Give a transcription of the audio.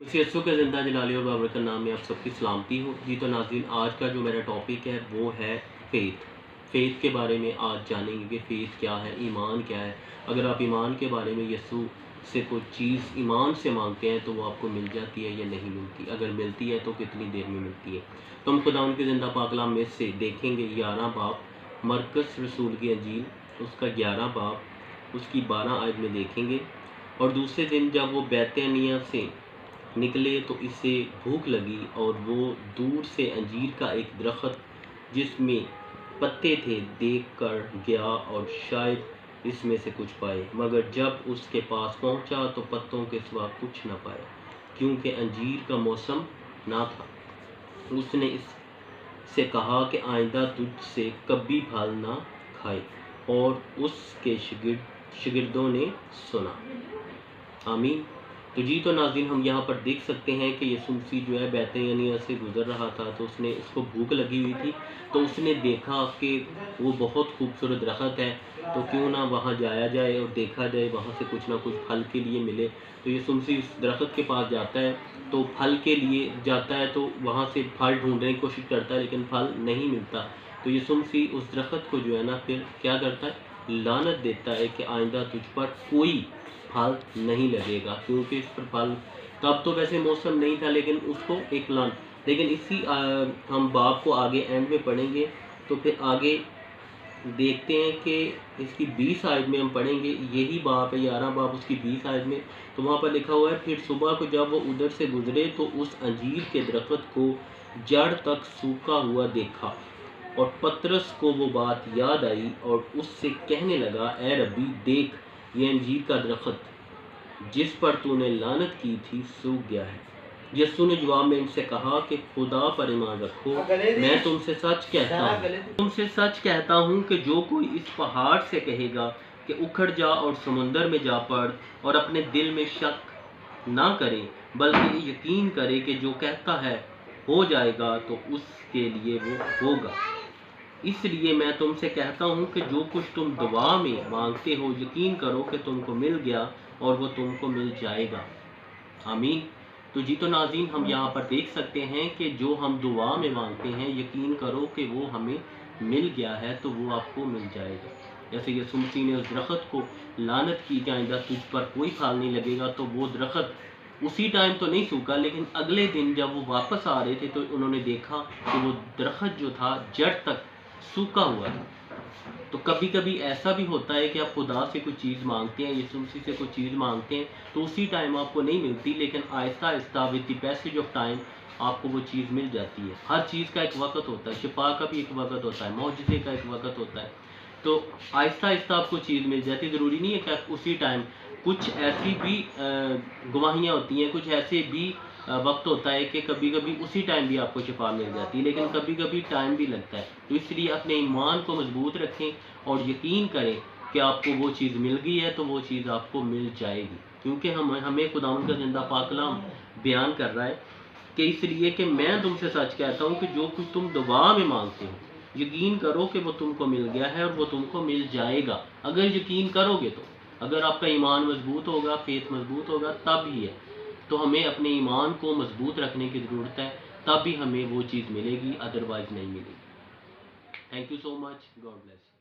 इसी यस्सु के ज़िंदा जलाली और बाबर का नाम में आप सबकी सलामती हो। जी तो नाज़रीन, आज का जो मेरा टॉपिक है वो है फ़ेथ के बारे में आज जानेंगे कि फ़ेथ क्या है, ईमान क्या है। अगर आप ईमान के बारे में यस्सु से कोई चीज़ ईमान से मांगते हैं तो वो आपको मिल जाती है या नहीं मिलती, अगर मिलती है तो कितनी देर में मिलती है। तो हम खुदा उनके ज़िंदा पाक कलाम में से देखेंगे 11 बाब, मरकस रसूल की अंजील उसका 11 बाब उसकी 12 आयत में देखेंगे। और दूसरे दिन जब वो बैतनिय्याह से निकले तो इसे भूख लगी और वो दूर से अंजीर का एक दरख्त जिसमें पत्ते थे देख कर गया और शायद इसमें से कुछ पाए, मगर जब उसके पास पहुंचा तो पत्तों के सिवा कुछ न पाया, क्योंकि अंजीर का मौसम ना था। उसने इससे कहा कि आइंदा तुझसे कभी फल ना खाए, और उसके शागिर्दों ने सुना। आमीन। तो जी तो नाज़रीन, हम यहाँ पर देख सकते हैं कि यीशु मसीह जो है बैतनिय्याह से गुज़र रहा था, तो उसको भूख लगी हुई थी। तो उसने देखा कि वो बहुत खूबसूरत दरख्त है, तो क्यों ना वहाँ जाया जाए और देखा जाए, वहाँ से कुछ ना कुछ फल के लिए मिले। तो यीशु मसीह उस दरख्त के पास जाता है, तो फल के लिए जाता है, तो वहाँ से फल ढूंढने की कोशिश करता है, लेकिन फल नहीं मिलता। तो यीशु मसीह उस दरख्त को जो है ना फिर क्या करता है, लानत देता है कि आइंदा तुझ पर कोई फल नहीं लगेगा, क्योंकि इस पर फल तब तो वैसे मौसम नहीं था, लेकिन उसको एक लान। लेकिन इसी हम बाप को आगे एंड में पढ़ेंगे, तो फिर आगे देखते हैं कि इसकी 20 आयत में हम पढ़ेंगे, यही बाप है 11 बाप उसकी 20 आयत में। तो वहाँ पर लिखा हुआ है, फिर सुबह को जब वो उधर से गुजरे तो उस अंजीर के दरख्त को जड़ तक सूखा हुआ देखा, और पतरस को वो बात याद आई और उससे कहने लगा, ए रब्बी देख, ये अंजीर का दरख्त जिस पर तूने लानत की थी सूख गया है। यीशु ने जवाब में इनसे कहा कि खुदा पर ईमान रखो, मैं तुमसे सच कहता हूँ कि जो कोई इस पहाड़ से कहेगा कि उखड़ जा और समुंदर में जा पड़, और अपने दिल में शक ना करे बल्कि यकीन करे कि जो कहता है हो जाएगा, तो उसके लिए वो होगा। इसलिए मैं तुमसे कहता हूँ कि जो कुछ तुम दुआ में मांगते हो, यकीन करो कि तुमको मिल गया और वो तुमको मिल जाएगा। आमीन। तो जी तो नाज़रीन, हम यहाँ पर देख सकते हैं कि जो हम दुआ में मांगते हैं, यकीन करो कि वो हमें मिल गया है, तो वो आपको मिल जाएगा। जैसे यीशु मसीह ने उस दरख्त को लानत की कि आइंदा तुझ पर कोई फल नहीं लगेगा, तो वो दरख्त उसी टाइम तो नहीं सूखा, लेकिन अगले दिन जब वो वापस आ रहे थे तो उन्होंने देखा कि वो दरख्त जो था जड़ तक सूखा हुआ था। तो कभी कभी ऐसा भी होता है कि आप खुदा से कोई चीज़ मांगते हैं, यीशु मसीह से कोई चीज़ मांगते हैं, तो उसी टाइम आपको नहीं मिलती, लेकिन Aahista Aahista with the passage of time आपको वो चीज़ मिल जाती है। हर चीज़ का एक वक्त होता है, शिफा का भी एक वक्त होता है, मौजज़े का एक वक्त होता है। तो आहिस्ता आहिस्ता आपको चीज़ मिल जाती है। ज़रूरी नहीं है कि आप उसी टाइम, कुछ ऐसी भी गवाहियाँ होती हैं, कुछ ऐसे भी वक्त होता है कि कभी कभी उसी टाइम भी आपको शिफा मिल जाती है, लेकिन कभी कभी टाइम भी लगता है। तो इसलिए अपने ईमान को मजबूत रखें और यकीन करें कि आपको वो चीज़ मिल गई है, तो वो चीज़ आपको मिल जाएगी, क्योंकि हमें खुदावंद का जिंदा पाक कलाम बयान कर रहा है कि इसलिए कि मैं तुमसे सच कहता हूँ कि जो कुछ तुम दुआ में मांगते हो, यकीन करो कि वो तुमको मिल गया है और वो तुमको मिल जाएगा, अगर यकीन करोगे तो। अगर आपका ईमान मजबूत होगा, फेथ मजबूत होगा, तब ही है। तो हमें अपने ईमान को मजबूत रखने की ज़रूरत है, तब भी हमें वो चीज़ मिलेगी, अदरवाइज़ नहीं मिलेगी। Thank you so much, God bless.